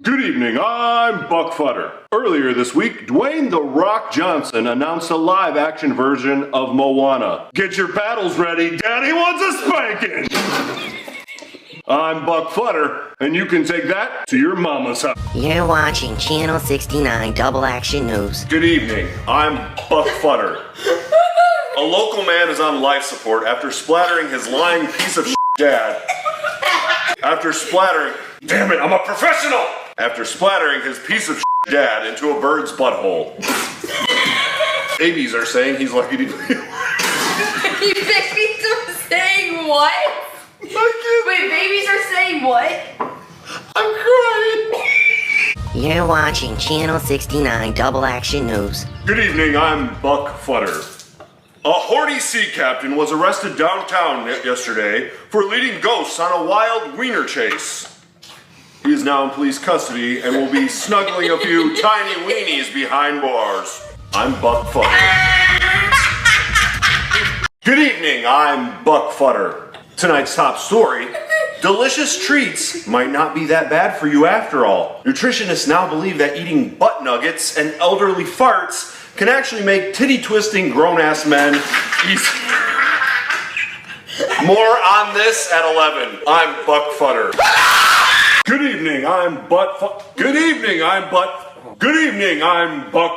Good evening, I'm Buck Futter. Earlier this week, Dwayne "The Rock" Johnson announced a live-action version of Moana. Get your paddles ready, Daddy wants a spanking! I'm Buck Futter, and you can take that to your mama's house. You're watching Channel 69 Double Action News. Good evening, I'm Buck Futter. A local man is on life support after splattering his lying piece of dad. Damn it, I'm a professional! After splattering his piece of dad into a bird's butthole. Babies are saying he's lucky to be. Babies are saying what? Wait, babies are saying what? I'm crying. You're watching Channel 69 Double Action News. Good evening, I'm Buck Futter. A horny sea captain was arrested downtown yesterday for leading ghosts on a wild wiener chase. He is now in police custody and will be snuggling a few tiny weenies behind bars. I'm Buck Futter. Good evening, I'm Buck Futter. Tonight's top story: delicious treats might not be that bad for you after all. Nutritionists now believe that eating butt nuggets and elderly farts can actually make titty-twisting grown-ass men easy. More on this at 11. I'm Buck Futter. Good evening, I'm Buck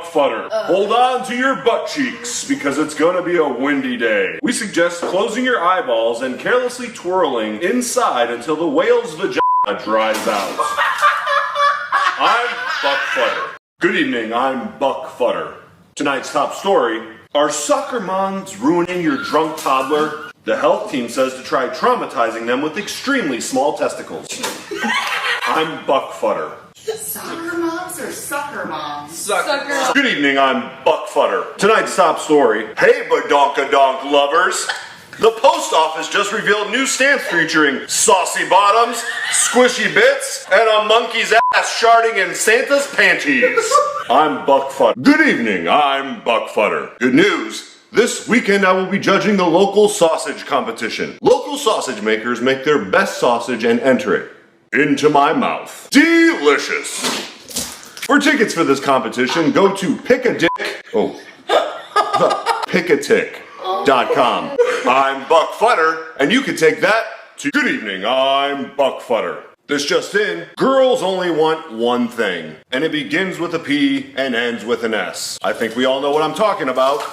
Futter. Hold on to your butt cheeks because it's gonna be a windy day. We suggest closing your eyeballs and carelessly twirling inside until the whale's vagina dries out. I'm Buck Futter. Good evening, I'm Buck Futter. Tonight's top story: are soccer moms ruining your drunk toddler? The health team says to try traumatizing them with extremely small testicles. I'm Buck Futter. Soccer moms or sucker moms? Sucker. Good evening, I'm Buck Futter. Tonight's top story: hey badonkadonk lovers! The post office just revealed new stamps featuring saucy bottoms, squishy bits, and a monkey's ass sharding in Santa's panties. I'm Buck Futter. Good evening, I'm Buck Futter. Good news: this weekend I will be judging the local sausage competition. Local sausage makers make their best sausage and enter it into my mouth. Delicious! For tickets for this competition, go to pickatick.com. I'm Buck Futter, and you can take that to good evening, I'm Buck Futter. This just in: girls only want one thing, and it begins with a P and ends with an S. I think we all know what I'm talking about.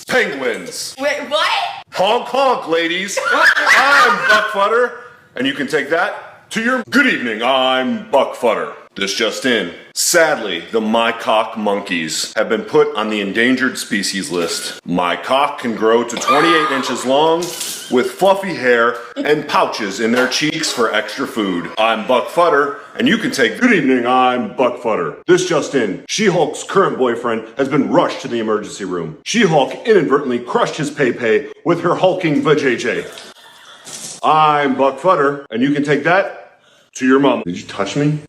Penguins. Wait, what? Honk honk, ladies. I'm Buck Futter, and you can take that to your good evening, I'm Buck Futter. This just in: sadly, the mycock monkeys have been put on the endangered species list. My cock can grow to 28 inches long, with fluffy hair and pouches in their cheeks for extra food. I'm Buck Futter, and you can take good evening, I'm Buck Futter. This just in: She-Hulk's current boyfriend has been rushed to the emergency room. She-Hulk inadvertently crushed his pay-pay with her hulking vajayjay. I'm Buck Futter, and you can take that to your mom. Did you touch me?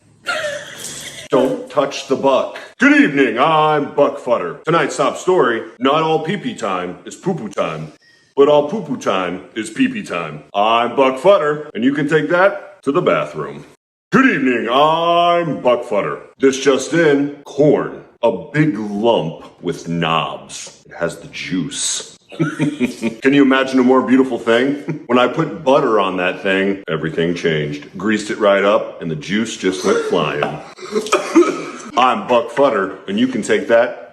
Don't touch the buck. Good evening, I'm Buck Futter. Tonight's top story: not all pee-pee time is poo-poo time, but all poo-poo time is pee-pee time. I'm Buck Futter, and you can take that to the bathroom. Good evening, I'm Buck Futter. This just in: corn, a big lump with knobs. It has the juice. Can you imagine a more beautiful thing? When I put butter on that thing, everything changed. Greased it right up, and the juice just went flying. I'm Buck Futter, and you can take that